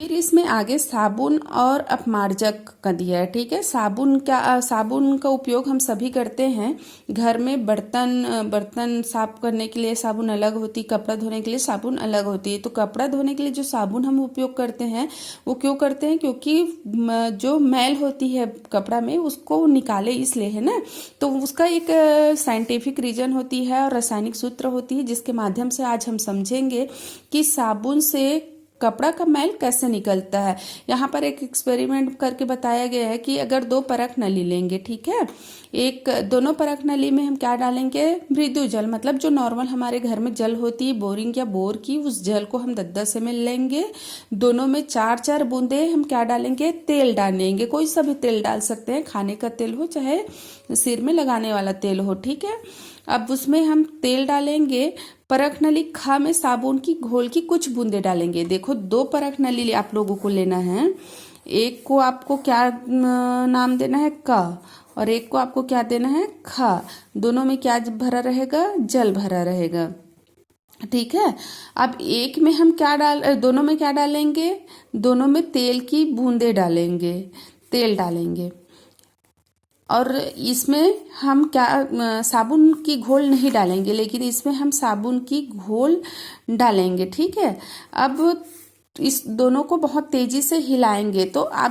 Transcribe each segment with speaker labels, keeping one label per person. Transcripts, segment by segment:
Speaker 1: फिर इसमें आगे साबुन और अपमार्जक का दिया है। ठीक है, साबुन का उपयोग हम सभी करते हैं घर में। बर्तन साफ करने के लिए साबुन अलग होती है, कपड़ा धोने के लिए साबुन अलग होती है। तो कपड़ा धोने के लिए जो साबुन हम उपयोग करते हैं वो क्यों करते हैं, क्योंकि जो मैल होती है कपड़ा में उसको निकाले इसलिए, है ना। तो उसका एक साइंटिफिक रीजन होती है और रासायनिक सूत्र होती है, जिसके माध्यम से आज हम समझेंगे कि साबुन से कपड़ा का मैल कैसे निकलता है। यहाँ पर एक एक्सपेरिमेंट करके बताया गया है कि अगर दो परख नली लेंगे, ठीक है, दोनों परख नली में हम क्या डालेंगे, मृदु जल, मतलब जो नॉर्मल हमारे घर में जल होती है बोरिंग या बोर की, उस जल को हम 10-10 ml लेंगे। दोनों में 4-4 बूंदे हम क्या डालेंगे, तेल डालेंगे। कोई सा भी तेल डाल सकते हैं, खाने का तेल हो चाहे सिर में लगाने वाला तेल हो, ठीक है। अब उसमें हम तेल डालेंगे, परख नली खा में साबुन की घोल की कुछ बूंदे डालेंगे। देखो, दो परख नली आप लोगों को लेना है। एक को आपको क्या नाम देना है, क, और एक को आपको क्या देना है, ख। दोनों में क्या भरा रहेगा, जल भरा रहेगा। ठीक है, अब एक में हम दोनों में क्या डालेंगे, दोनों में तेल की बूंदे डालेंगे, तेल डालेंगे। और इसमें हम क्या साबुन की घोल नहीं डालेंगे, लेकिन इसमें हम साबुन की घोल डालेंगे। ठीक है, अब इस दोनों को बहुत तेजी से हिलाएंगे तो आप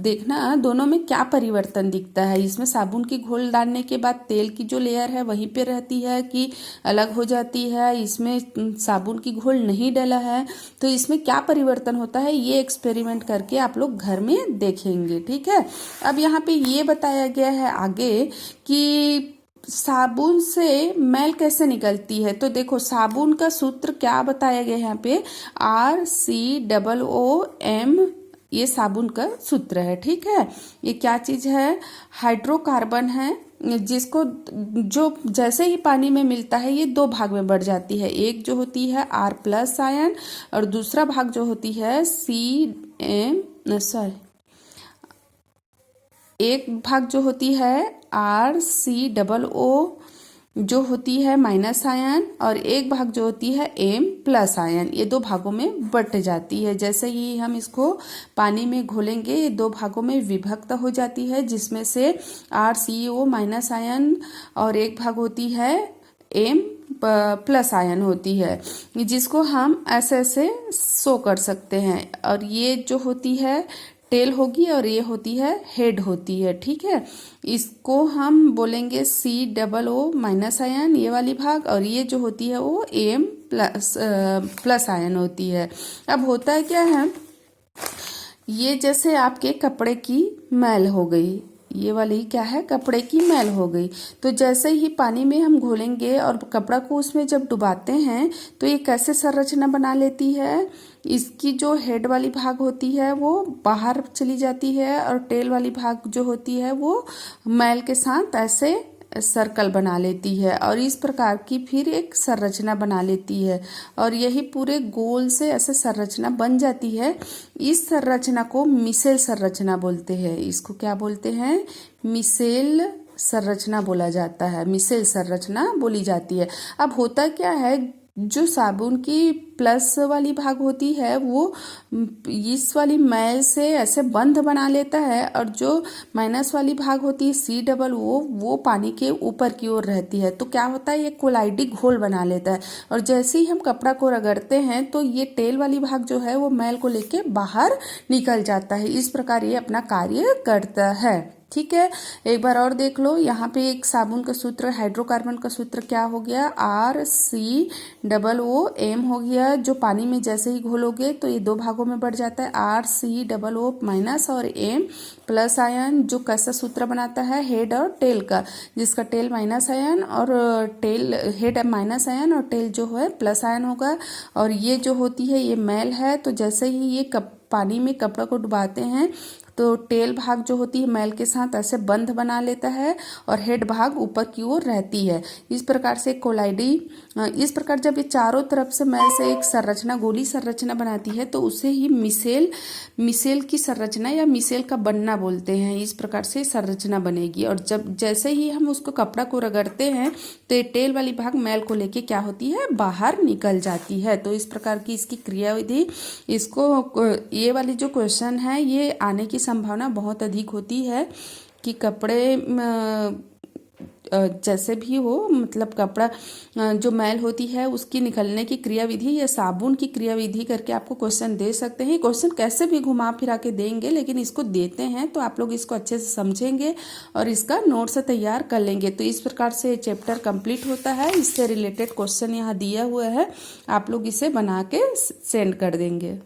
Speaker 1: देखना दोनों में क्या परिवर्तन दिखता है। इसमें साबुन की घोल डालने के बाद तेल की जो लेयर है वहीं पे रहती है कि अलग हो जाती है। इसमें साबुन की घोल नहीं डला है, तो इसमें क्या परिवर्तन होता है ये एक्सपेरिमेंट करके आप लोग घर में देखेंगे। ठीक है, अब यहाँ पे ये बताया गया है आगे कि साबुन से मैल कैसे निकलती है। तो देखो, साबुन का सूत्र क्या बताया गया है यहाँ पे, RCOOM, ये साबुन का सूत्र है। ठीक है, ये क्या चीज है, हाइड्रोकार्बन है, जिसको जो जैसे ही पानी में मिलता है ये दो भाग में बढ़ जाती है। एक जो होती है R+ आयन और दूसरा भाग जो होती है एक भाग जो होती है RCOO जो होती है माइनस आयन, और एक भाग जो होती है M+ आयन। ये दो भागों में बट जाती है। जैसे ही हम इसको पानी में घोलेंगे ये दो भागों में विभक्त हो जाती है, जिसमें से RCO- आयन और एक भाग होती है M+ आयन होती है, जिसको हम ऐसे ऐसे शो कर सकते हैं। और ये जो होती है टेल होगी और ये होती है हेड होती है। ठीक है, इसको हम बोलेंगे COO- आयन, ये वाली भाग, और ये जो होती है वो M+ आयन होती है। अब होता है क्या है, ये जैसे आपके कपड़े की मैल हो गई, ये वाली क्या है, कपड़े की मैल हो गई। तो जैसे ही पानी में हम घोलेंगे और कपड़ा को उसमें जब डुबाते हैं तो ये कैसे संरचना बना लेती है, इसकी जो हेड वाली भाग होती है वो बाहर चली जाती है और टेल वाली भाग जो होती है वो मैल के साथ ऐसे सर्कल बना लेती है, और इस प्रकार की फिर एक संरचना बना लेती है। और यही पूरे गोल से ऐसे संरचना बन जाती है। इस संरचना को मिसेल संरचना बोलते हैं। इसको क्या बोलते हैं, मिसेल संरचना बोला जाता है, मिसेल संरचना बोली जाती है। अब होता क्या है, जो साबुन की प्लस वाली भाग होती है वो इस वाली मैल से ऐसे बंध बना लेता है, और जो माइनस वाली भाग होती है COO वो पानी के ऊपर की ओर रहती है। तो क्या होता है, ये कोलाइडी घोल बना लेता है, और जैसे ही हम कपड़ा को रगड़ते हैं तो ये टेल वाली भाग जो है वो मैल को लेके बाहर निकल जाता है। इस प्रकार ये अपना कार्य करता है। ठीक है, एक बार और देख लो, यहाँ पे एक साबुन का सूत्र, हाइड्रोकार्बन का सूत्र क्या हो गया, RCOOM हो गया, जो पानी में जैसे ही घोलोगे तो ये दो भागों में बढ़ जाता है, RCOO- और M+ आयन, जो कैसा सूत्र बनाता है, हेड और टेल का, जिसका टेल माइनस आयन और टेल, हेड माइनस आयन और टेल जो है प्लस आयन होगा। और ये जो होती है ये मैल है, तो जैसे ही ये पानी में कपड़ा को डुबाते हैं तो टेल भाग जो होती है मैल के साथ ऐसे बंध बना लेता है और हेड भाग ऊपर की ओर रहती है। इस प्रकार से कोलाइडी, इस प्रकार जब ये चारों तरफ से मैल से एक संरचना, गोली संरचना बनाती है तो उसे ही मिसेल की संरचना या मिसेल का बनना बोलते हैं। इस प्रकार से संरचना बनेगी और जब जैसे ही हम उसको कपड़ा को रगड़ते हैं तो ये टेल वाली भाग मैल को लेके क्या होती है, बाहर निकल जाती है। तो इस प्रकार की इसकी क्रियाविधि, इसको ये वाली जो क्वेश्चन है ये आने की संभावना बहुत अधिक होती है कि कपड़े जैसे भी हो, मतलब कपड़ा जो मैल होती है उसकी निकलने की क्रियाविधि या साबुन की क्रियाविधि करके आपको क्वेश्चन दे सकते हैं। क्वेश्चन कैसे भी घुमा फिरा के देंगे, लेकिन इसको देते हैं तो आप लोग इसको अच्छे से समझेंगे और इसका नोट से तैयार कर लेंगे। तो इस प्रकार से चैप्टर कंप्लीट होता है। इससे रिलेटेड क्वेश्चन यहाँ दिया हुआ है, आप लोग इसे बना के सेंड कर देंगे।